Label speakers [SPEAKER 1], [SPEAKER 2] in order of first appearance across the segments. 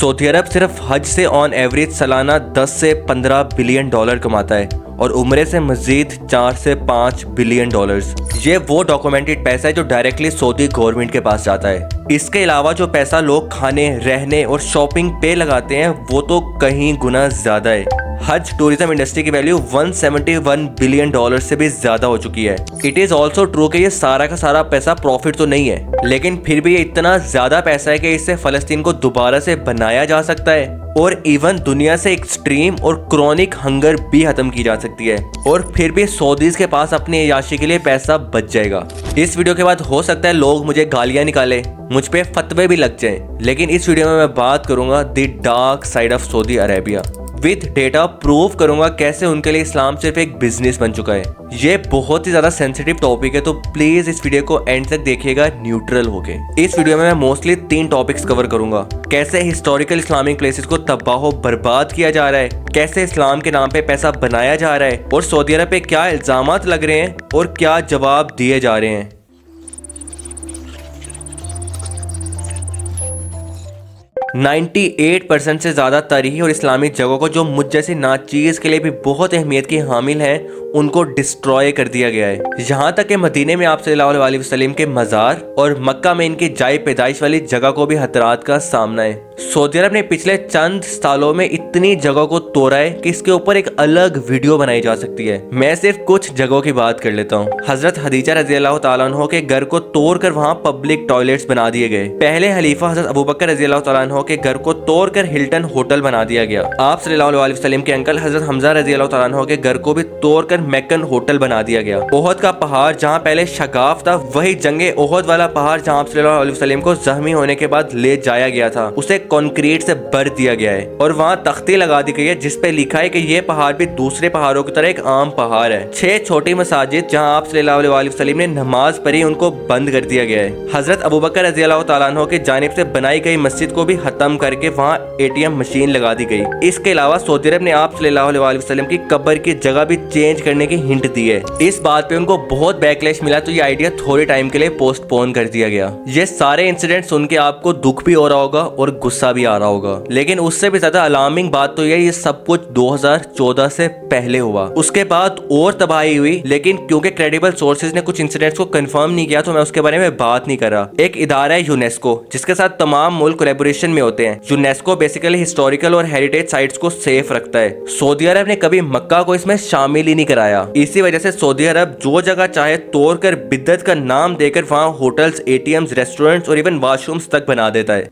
[SPEAKER 1] Saudi अरब सिर्फ हज से ऑन एवरेज सालाना 10 से 15 बिलियन डॉलर कमाता है और उम्रे से मजीद 4 से 5 बिलियन डॉलर्स। ये वो डॉक्यूमेंटेड पैसा है जो डायरेक्टली सऊदी गवर्नमेंट के पास जाता है। इसके अलावा जो पैसा लोग खाने, रहने और शॉपिंग पे लगाते हैं वो तो कहीं गुना ज्यादा है। हज टूरिज्म इंडस्ट्री की वैल्यू 171 बिलियन डॉलर से भी ज्यादा हो चुकी है। इट इज ऑल्सो ट्रू कि ये सारा का सारा पैसा प्रॉफिट तो नहीं है, लेकिन फिर भी ये इतना ज्यादा पैसा है कि इससे फलस्तीन को दोबारा से बनाया जा सकता है और इवन दुनिया से एक्सट्रीम और क्रॉनिक हंगर भी खत्म की जा सकती है और फिर भी सऊदीज के पास अपनी अय्याशी के लिए पैसा बच जाएगा। इस वीडियो के बाद हो सकता है लोग मुझे गालियां निकाले, मुझ पे फतवे भी लग जाएं, लेकिन इस वीडियो में मैं बात करूंगा the dark side of Saudi Arabia. With data prove करूंगा कैसे उनके लिए इस्लाम सिर्फ एक बिजनेस बन चुका है। ये बहुत ही ज्यादा सेंसिटिव टॉपिक है, तो प्लीज इस वीडियो को एंड तक देखिएगा न्यूट्रल होके। इस वीडियो में मैं मोस्टली 3 टॉपिक्स कवर करूंगा। कैसे हिस्टोरिकल इस्लामिक प्लेसेस को तबाह बर्बाद किया जा रहा है, कैसे इस्लाम के नाम पे पैसा बनाया जा रहा है और सऊदी अरब पे क्या इल्जामात लग रहे हैं और क्या जवाब दिए जा रहे हैं। 98% से ज़्यादा तारीखी और इस्लामी जगहों को जो मुझ जैसी नाचीज़ के लिए भी बहुत अहमियत की हामिल हैं उनको डिस्ट्रॉय कर दिया गया है। यहाँ तक कि मदीने में आप सल्लल्लाहु अलैहि वसल्लम के मज़ार और मक्का में इनकी जाए पैदाइश वाली जगह को भी खतरात का सामना है। सऊदी अरब ने पिछले चंद सालों में इतनी जगहों को तोड़ा है कि इसके ऊपर एक अलग वीडियो बनाई जा सकती है। मैं सिर्फ कुछ जगहों की बात कर लेता हूँ। हजरत खदीजा रज़ियल्लाहु ताला अन्हा के घर को तोड़कर वहाँ पब्लिक टॉयलेट्स बना दिए गए। पहले खलीफा हजरत अबू बकर रज़ियल्लाहु ताला अन्हा के घर को तोड़कर हिल्टन होटल बना दिया गया। आप सल्लल्लाहु अलैहि वसल्लम के अंकल हजरत हमजा रज़ियल्लाहु ताला अन्हा के घर को भी तोड़कर मैकन होटल बना दिया गया। ओहद का पहाड़ जहाँ पहले शगाफ था, वही जंगे ओहद वाला पहाड़ जहाँ सल्लल्लाहु अलैहि वसल्लम को जख्मी होने के बाद ले जाया गया था, उसे कंक्रीट से भर दिया गया है और वहाँ तख्ती लगा दी गई है जिसपे लिखा है कि ये पहाड़ भी दूसरे पहाड़ों की तरह एक आम पहाड़ है। 6 छोटी मसाजिद जहाँ आप सल्लल्लाहु अलैहि वसल्लम ने नमाज पढ़ी उनको बंद कर दिया गया है। हजरत अबू बकर रज़ियल्लाहु ताला अन्हु की जानिब से बनाई गई मस्जिद को भी खत्म करके वहाँ ATM मशीन लगा दी गई। इसके अलावा सऊदी अरब ने आप सल्लल्लाहु अलैहि वसल्लम की कब्र की जगह भी चेंज करने की हिंट दी है। इस बात पे उनको बहुत बैकलैश मिला तो ये आइडिया थोड़े टाइम के लिए पोस्टपोन कर दिया गया। ये सारे इंसिडेंट सुन के आपको दुख भी हो रहा होगा और गुस्सा भी आ रहा होगा, लेकिन उससे भी ज्यादा अलार्मिंग बात तो ये सब कुछ 2014 से पहले हुआ। उसके बाद और तबाही हुई, लेकिन क्योंकि क्रेडिबल सोर्सेज ने कुछ इंसिडेंट्स को कंफर्म नहीं किया तो मैं उसके बारे में बात नहीं कर रहा। एक इदारा है यूनेस्को जिसके साथ तमाम मुल्क कोलैबोरेशन में होते हैं। यूनेस्को बेसिकली हिस्टोरिकल और हेरिटेज साइट्स को सेफ रखता है। सऊदी अरब ने कभी मक्का को इसमें शामिल ही नहीं कराया। इसी वजह से सऊदी अरब जो जगह चाहे तोड़कर बिद्दत का नाम देकर वहां होटल्स, ATMs, रेस्टोरेंट्स और इवन वॉशरूम्स तक बना देता है।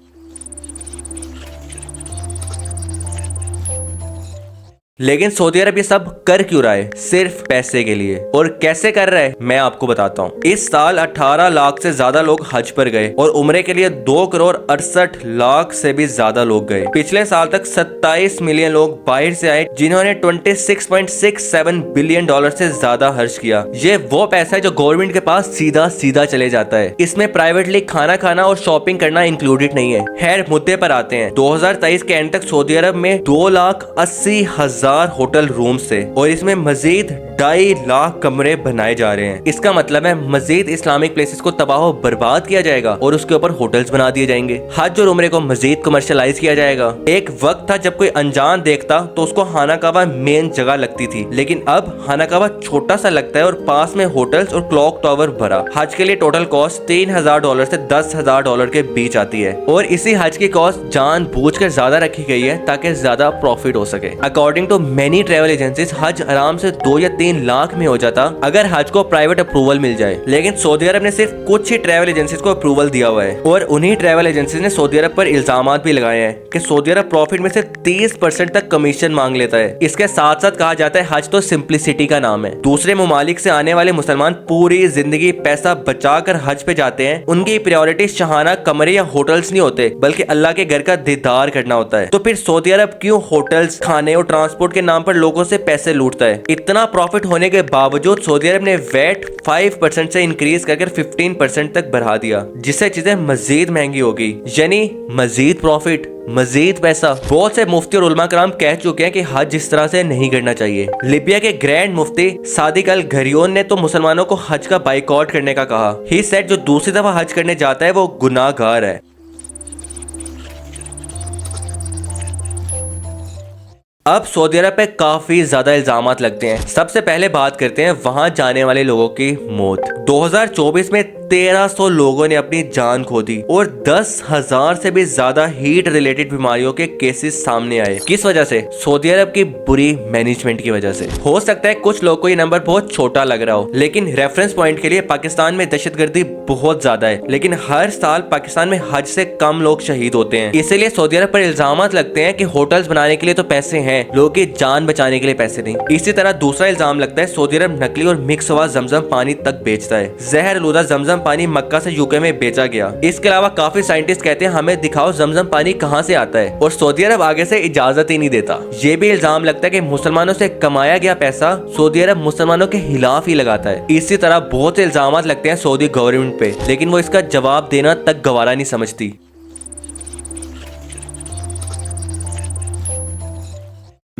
[SPEAKER 1] लेकिन सऊदी अरब ये सब कर क्यों रहा है? सिर्फ पैसे के लिए। और कैसे कर रहा है मैं आपको बताता हूँ। इस साल 18 लाख से ज्यादा लोग हज पर गए और उम्रे के लिए 2 करोड़ 68 लाख से भी ज्यादा लोग गए। पिछले साल तक 27 मिलियन लोग बाहर से आए जिन्होंने 26.67 बिलियन डॉलर से ज्यादा खर्च किया। ये वो पैसा है जो गवर्नमेंट के पास सीधा सीधा चले जाता है। इसमें प्राइवेटली खाना खाना और शॉपिंग करना इंक्लूडेड नहीं है। खैर मुद्दे पर आते हैं। 2023 के एंड तक सऊदी अरब में 2,80,000 होटल रूम्स थे और इसमें मजीद 2.5 लाख कमरे बनाए जा रहे हैं। इसका मतलब है मजीद इस्लामिक प्लेसेस को तबाह बर्बाद किया जाएगा और उसके ऊपर होटल्स बना दिए जाएंगे। हज और उम्रे को मजीद कमर्शलाइज किया जाएगा। एक वक्त था जब कोई अनजान देखता तो उसको खाना काबा मेन जगह लगती थी, लेकिन अब खाना काबा छोटा सा लगता है और पास में होटल्स और क्लॉक टावर भरा। हज के लिए टोटल कॉस्ट $3,000 से $10,000 के बीच आती है और इसी हज की कॉस्ट जानबूझकर ज्यादा रखी गई है ताकि ज्यादा प्रॉफिट हो सके। According to many travel agencies हज आराम से 2 या 3 लाख में हो जाता अगर हज को प्राइवेट अप्रूवल मिल जाए, लेकिन सऊदी अरब ने सिर्फ कुछ ही ट्रैवल एजेंसीज को अप्रूवल दिया हुआ है और उन्हीं ट्रैवल एजेंसीज ने सऊदी अरब पर इल्जामात भी लगाए हैं कि सऊदी अरब प्रॉफिट में से 30% तक कमीशन मांग लेता है। इसके साथ साथ कहा जाता है हज तो सिंप्लिसिटी का नाम है। दूसरे ममालिक से आने वाले मुसलमान पूरी जिंदगी पैसा बचा कर हज पे जाते हैं। उनकी प्रायोरिटी शहाना कमरे या होटल्स नहीं होते बल्कि अल्लाह के घर का दीदार करना होता है। तो फिर सऊदी अरब क्यों होटल्स, खाने और ट्रांसपोर्ट के नाम पर लोगों से पैसे लूटता है? इतना प्रॉफिट होने के बावजूद सऊदी अरब ने वैट 5% से इंक्रीज करके 15% तक बढ़ा दिया, जिससे चीजें मजीद महंगी होगी, यानी मजीद प्रॉफिट, मजीद पैसा। बहुत से मुफ्ती और उलमा कराम कह चुके हैं कि हज इस तरह से नहीं करना चाहिए। लीबिया के ग्रैंड मुफ्ती सादिक अल घरियोन ने तो मुसलमानों को हज का बाइकआउट करने का कहा। ही सेड जो दूसरी दफा हज करने जाता है वो गुनाहगार है। अब सऊदी अरब पे काफी ज्यादा इल्जामात लगते हैं। सबसे पहले बात करते हैं वहां जाने वाले लोगों की मौत। 2024 में 1300 लोगों ने अपनी जान खो दी और 10,000 से भी ज्यादा हीट रिलेटेड बीमारियों के केसेस सामने आए। किस वजह से? सऊदी अरब की बुरी मैनेजमेंट की वजह से। हो सकता है कुछ लोगों को ये नंबर बहुत छोटा लग रहा हो, लेकिन रेफरेंस पॉइंट के लिए पाकिस्तान में दहशतगर्दी बहुत ज्यादा है, लेकिन हर साल पाकिस्तान में हज से कम लोग शहीद होते हैं। इसीलिए सऊदी अरब पर इल्जामात लगते हैं कि होटल्स बनाने के लिए तो पैसे हैं, लोगों की जान बचाने के लिए पैसे नहीं। इसी तरह दूसरा इल्जाम लगता है सऊदी अरब नकली और मिक्स हुआ जमजम पानी तक बेचता है। जहर आलूदा जमजम पानी मक्का से यूके में बेचा गया। इसके अलावा काफी साइंटिस्ट कहते हैं हमें दिखाओ जमजम पानी कहां से आता है, और सऊदी अरब आगे से इजाजत ही नहीं देता। ये भी इल्जाम लगता है कि मुसलमानों से कमाया गया पैसा सऊदी अरब मुसलमानों के खिलाफ ही लगाता है। इसी तरह बहुत से इल्जाम लगते हैं सऊदी गवर्नमेंट पे, लेकिन वो इसका जवाब देना तक गवारा नहीं समझती।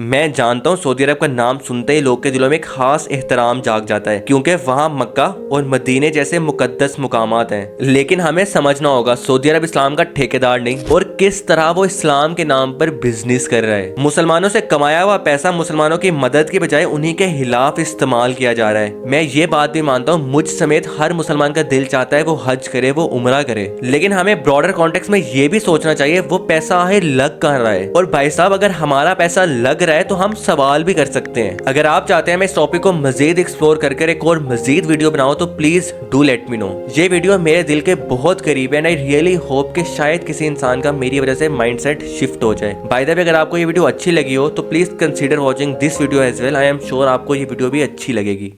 [SPEAKER 1] मैं जानता हूँ सऊदी अरब का नाम सुनते ही लोग के दिलों में एक खास एहतराम जाग जाता है, क्योंकि वहाँ मक्का और मदीने जैसे मुकद्दस मुकामात हैं। लेकिन हमें समझना होगा सऊदी अरब इस्लाम का ठेकेदार नहीं, और किस तरह वो इस्लाम के नाम पर बिजनेस कर रहा है। मुसलमानों से कमाया हुआ पैसा मुसलमानों की मदद की बजाय उन्हीं के खिलाफ इस्तेमाल किया जा रहा है। मैं ये बात भी मानता हूँ, मुझ समेत हर मुसलमान का दिल चाहता है वो हज करे, वो उमरा करे, लेकिन हमें ब्रॉडर कॉन्टेक्स्ट में ये भी सोचना चाहिए वो पैसा आखिर लग कहाँ रहा है। और भाई साहब, अगर हमारा पैसा लग रहा है तो हम सवाल भी कर सकते हैं। अगर आप चाहते हैं मैं इस टॉपिक को मजीद एक्सप्लोर करके एक और मजीद वीडियो बनाऊं तो please do let me know. ये वीडियो मेरे दिल के बहुत करीब है, एंड आई रियली होप कि शायद किसी इंसान का मेरी वजह से माइंडसेट शिफ्ट हो जाए। बाय द वे, अगर आपको ये वीडियो अच्छी लगी हो तो please consider watching this video as well. I am sure आपको ये वीडियो भी अच्छी लगेगी।